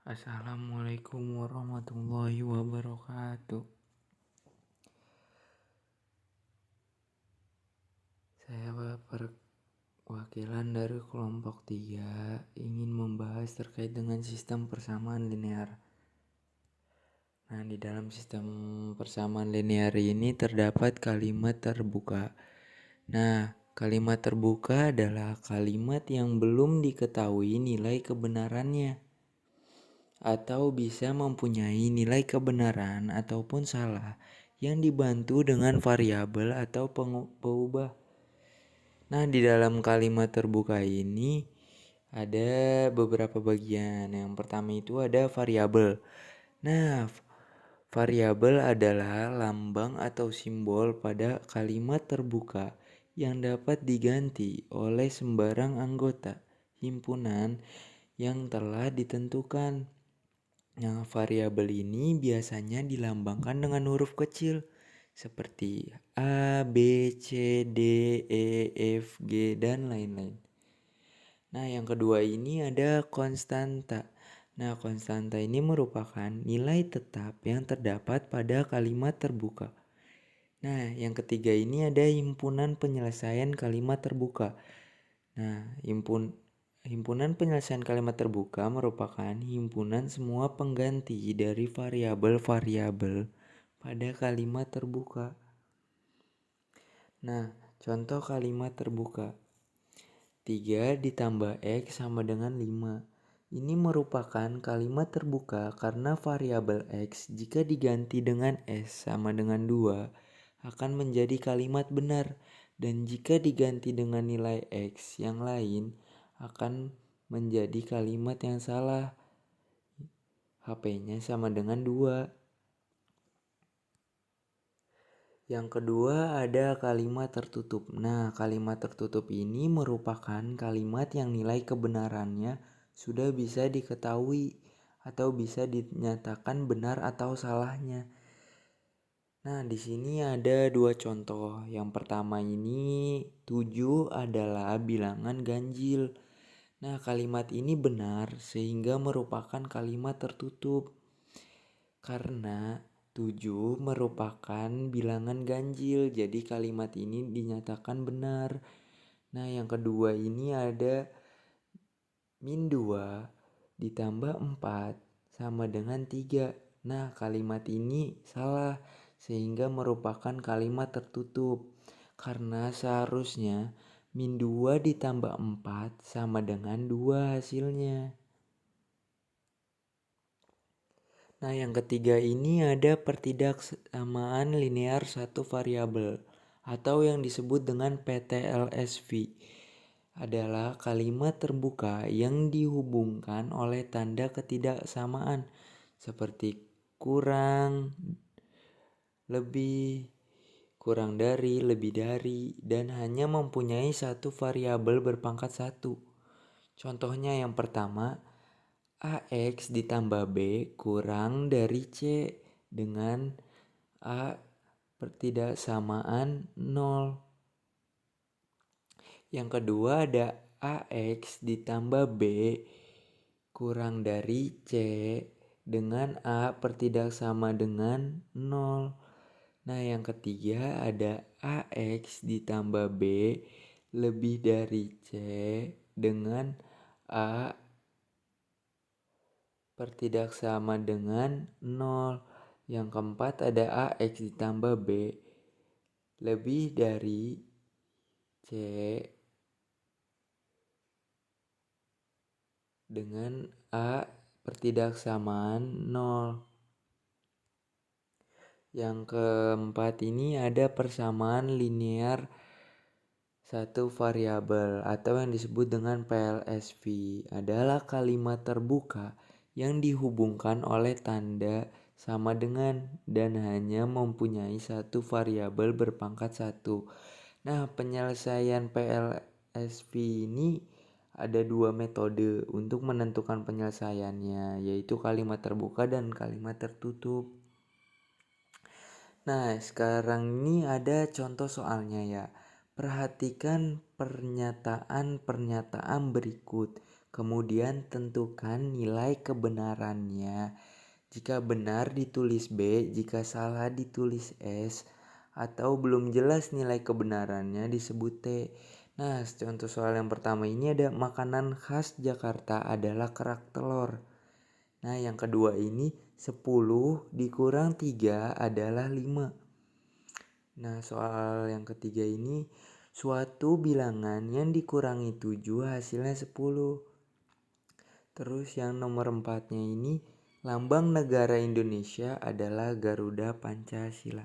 Assalamualaikum warahmatullahi wabarakatuh. Saya perwakilan dari kelompok 3 ingin membahas terkait dengan sistem persamaan linear. Nah, di dalam sistem persamaan linear ini terdapat kalimat terbuka. Nah, kalimat terbuka adalah kalimat yang belum diketahui nilai kebenarannya, atau bisa mempunyai nilai kebenaran ataupun salah yang dibantu dengan variabel atau pengubah. Nah, di dalam kalimat terbuka ini ada beberapa bagian. Yang pertama itu ada variabel. Nah, variabel adalah lambang atau simbol pada kalimat terbuka yang dapat diganti oleh sembarang anggota himpunan yang telah ditentukan. Nah, variabel ini biasanya dilambangkan dengan huruf kecil seperti A, B, C, D, E, F, G, dan lain-lain. Nah, yang kedua ini ada konstanta. Nah, konstanta ini merupakan nilai tetap yang terdapat pada kalimat terbuka. Nah, yang ketiga ini ada himpunan penyelesaian kalimat terbuka. Nah, himpunan penyelesaian kalimat terbuka merupakan himpunan semua pengganti dari variabel-variabel pada kalimat terbuka. Nah, contoh kalimat terbuka. 3 ditambah X sama dengan 5. Ini merupakan kalimat terbuka karena variabel X jika diganti dengan S sama dengan 2 akan menjadi kalimat benar, dan jika diganti dengan nilai X yang lain akan menjadi kalimat yang salah. HP-nya sama dengan 2. Yang kedua ada kalimat tertutup. Nah, kalimat tertutup ini merupakan kalimat yang nilai kebenarannya sudah bisa diketahui atau bisa dinyatakan benar atau salahnya. Nah, di sini ada dua contoh. Yang pertama ini 7 adalah bilangan ganjil. Nah, kalimat ini benar sehingga merupakan kalimat tertutup karena 7 merupakan bilangan ganjil, jadi kalimat ini dinyatakan benar. Nah, yang kedua ini ada -2 ditambah 4 sama dengan 3. Nah, kalimat ini salah sehingga merupakan kalimat tertutup karena seharusnya -2 ditambah 4 sama dengan 2 hasilnya. Nah, yang ketiga ini ada pertidaksamaan linear satu variabel atau yang disebut dengan PTLSV. Adalah kalimat terbuka yang dihubungkan oleh tanda ketidaksamaan seperti kurang, lebih, kurang dari, lebih dari, dan hanya mempunyai satu variabel berpangkat 1. Contohnya yang pertama, AX ditambah B kurang dari C dengan A pertidaksamaan 0. Yang kedua ada AX ditambah B kurang dari C dengan A pertidaksama dengan 0. Nah, yang ketiga ada AX ditambah B lebih dari C dengan A pertidaksama dengan 0. Yang keempat ada AX ditambah B lebih dari C dengan A pertidaksamaan 0. Yang keempat ini ada persamaan linear satu variabel atau yang disebut dengan PLSV, adalah kalimat terbuka yang dihubungkan oleh tanda sama dengan dan hanya mempunyai satu variabel berpangkat 1. Nah, penyelesaian PLSV ini ada dua metode untuk menentukan penyelesaiannya, yaitu kalimat terbuka dan kalimat tertutup. Nah, sekarang ini ada contoh soalnya ya. Perhatikan pernyataan-pernyataan berikut. Kemudian tentukan nilai kebenarannya. Jika benar ditulis B, jika salah ditulis S, atau belum jelas nilai kebenarannya disebut T. Nah, contoh soal yang pertama ini ada makanan khas Jakarta adalah kerak telur. Nah, yang kedua ini 10 dikurang 3 adalah 5. Nah, soal yang ketiga ini suatu bilangan yang dikurangi 7 hasilnya 10. Terus yang nomor 4-nya ini lambang negara Indonesia adalah Garuda Pancasila.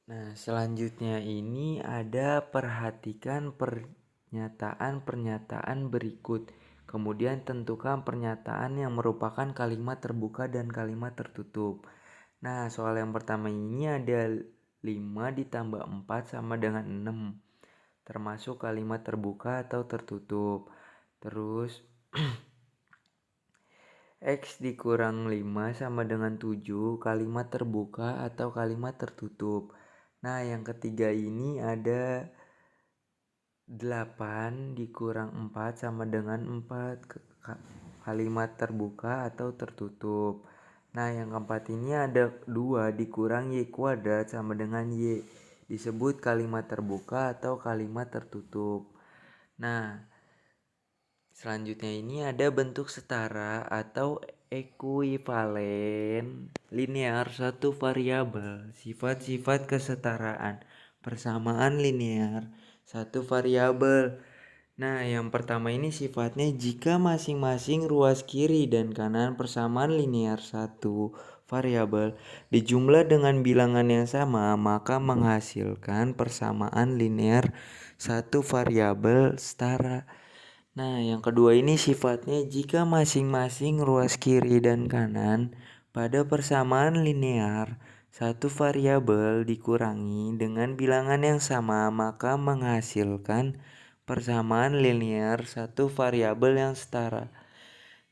Nah, selanjutnya ini ada perhatikan pernyataan-pernyataan berikut. Kemudian tentukan pernyataan yang merupakan kalimat terbuka dan kalimat tertutup. Nah, soal yang pertama ini ada 5 ditambah 4 sama dengan 6. Termasuk kalimat terbuka atau tertutup. Terus X dikurang 5 sama dengan 7, kalimat terbuka atau kalimat tertutup. Nah, yang ketiga ini ada 8 dikurang 4 sama dengan 4, kalimat terbuka atau tertutup. Nah, yang keempat ini ada 2 dikurang Y kuadrat sama dengan Y, disebut kalimat terbuka atau kalimat tertutup. Nah, selanjutnya ini ada bentuk setara atau ekuivalen linear satu variabel, sifat-sifat kesetaraan, persamaan linear satu variabel. Nah, yang pertama ini sifatnya jika masing-masing ruas kiri dan kanan persamaan linear satu variabel dijumlah dengan bilangan yang sama, maka menghasilkan persamaan linear satu variabel setara. Nah, yang kedua ini sifatnya jika masing-masing ruas kiri dan kanan pada persamaan linear satu variabel dikurangi dengan bilangan yang sama, maka menghasilkan persamaan linear satu variabel yang setara.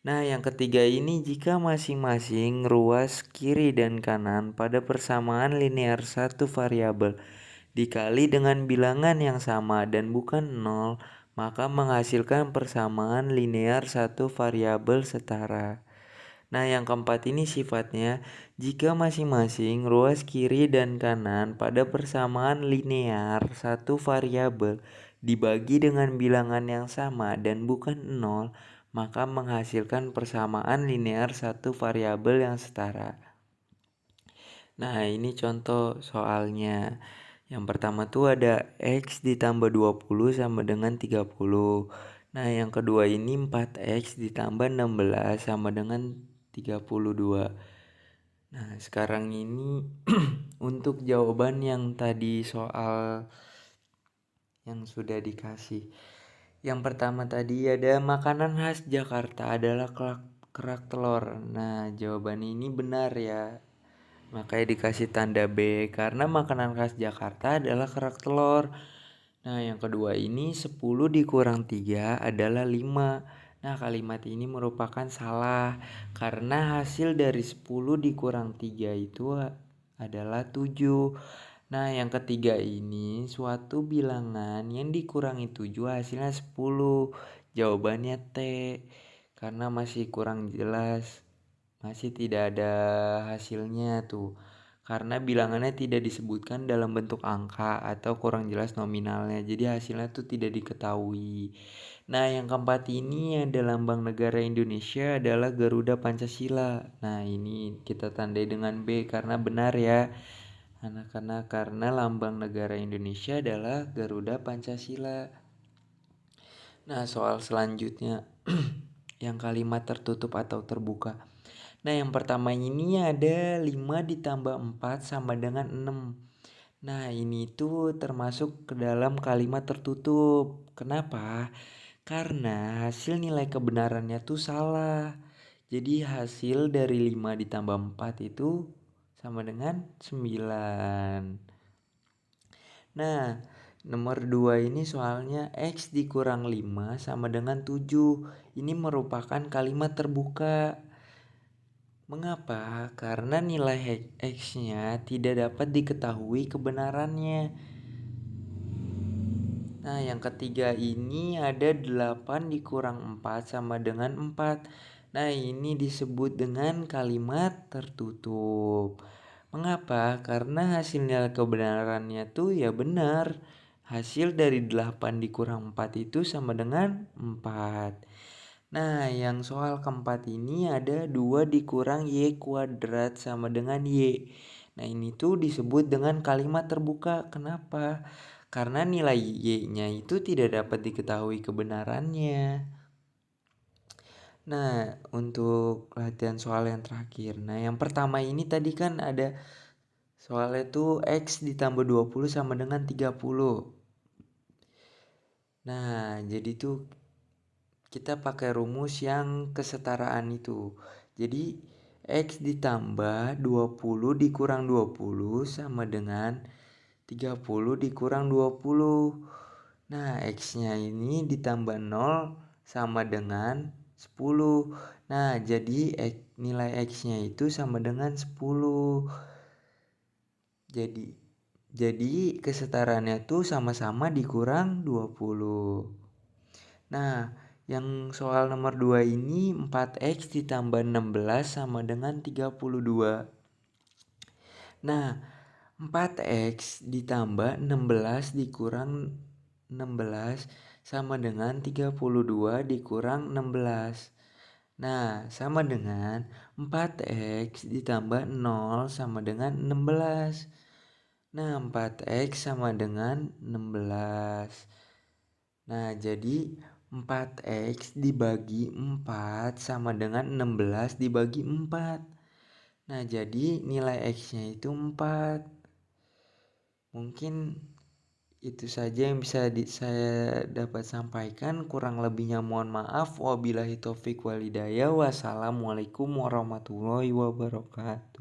Nah, yang ketiga ini jika masing-masing ruas kiri dan kanan pada persamaan linear satu variabel dikali dengan bilangan yang sama dan bukan 0, maka menghasilkan persamaan linear satu variabel setara. Nah, yang keempat ini sifatnya jika masing-masing ruas kiri dan kanan pada persamaan linear satu variabel dibagi dengan bilangan yang sama dan bukan 0, maka menghasilkan persamaan linear satu variabel yang setara. Nah, ini contoh soalnya. Yang pertama tuh ada X ditambah 20 sama dengan 30. Nah, yang kedua ini 4X ditambah 16 sama dengan 32. Nah, sekarang ini untuk jawaban yang tadi soal yang sudah dikasih. Yang pertama tadi ada makanan khas Jakarta adalah kerak telur. Nah, jawaban ini benar ya. Makanya dikasih tanda B karena makanan khas Jakarta adalah kerak telur. Nah, yang kedua ini 10 dikurang 3 adalah 5. Nah, kalimat ini merupakan salah karena hasil dari 10 dikurang 3 itu adalah 7. Nah, yang ketiga ini suatu bilangan yang dikurangi 7 hasilnya 10. Jawabannya T karena masih kurang jelas. Masih tidak ada hasilnya tuh. Karena bilangannya tidak disebutkan dalam bentuk angka atau kurang jelas nominalnya. Jadi hasilnya tuh tidak diketahui. Nah, yang keempat ini ada lambang negara Indonesia adalah Garuda Pancasila. Nah, ini kita tandai dengan B karena benar ya. Anak-anak, karena lambang negara Indonesia adalah Garuda Pancasila. Nah, soal selanjutnya yang kalimat tertutup atau terbuka. Nah, yang pertama ini ada 5 ditambah 4 sama dengan 6. Nah, ini tuh termasuk ke dalam kalimat tertutup. Kenapa? Karena hasil nilai kebenarannya tuh salah. Jadi hasil dari 5 ditambah 4 itu sama dengan 9. Nah, nomor 2 ini soalnya X dikurang 5 sama dengan 7. Ini merupakan kalimat terbuka. Mengapa? Karena nilai X-nya tidak dapat diketahui kebenarannya. Nah, yang ketiga ini ada 8 dikurang 4 sama dengan 4. Nah, ini disebut dengan kalimat tertutup. Mengapa? Karena hasil nilai kebenarannya tuh ya benar. Hasil dari 8 dikurang 4 itu sama dengan 4. Nah, yang soal keempat ini ada 2 dikurang Y kuadrat sama dengan Y. Nah, ini tuh disebut dengan kalimat terbuka. Kenapa? Karena nilai Y-nya itu tidak dapat diketahui kebenarannya. Nah, untuk latihan soal yang terakhir. Nah, yang pertama ini tadi kan ada soalnya tuh X ditambah 20 sama dengan 30. Nah, jadi tuh kita pakai rumus yang kesetaraan itu. Jadi X ditambah 20 dikurang 20 sama dengan 30 dikurang 20. Nah, X-nya ini ditambah 0 sama dengan 10. Nah, jadi nilai X-nya itu sama dengan 10. Jadi kesetaraannya tuh sama-sama dikurang 20. Nah, yang soal nomor 2 ini 4X ditambah 16 sama dengan 32. Nah, 4X ditambah 16 dikurang 16 sama dengan 32 dikurang 16. Nah, sama dengan 4X ditambah 0 sama dengan 16. Nah, 4X sama dengan 16. Nah, jadi 4X dibagi 4 sama dengan 16 dibagi 4. Nah, jadi nilai X-nya itu 4. Mungkin itu saja yang bisa saya dapat sampaikan. Kurang lebihnya mohon maaf. Wabillahi taufik walhidayah. Wassalamualaikum warahmatullahi wabarakatuh.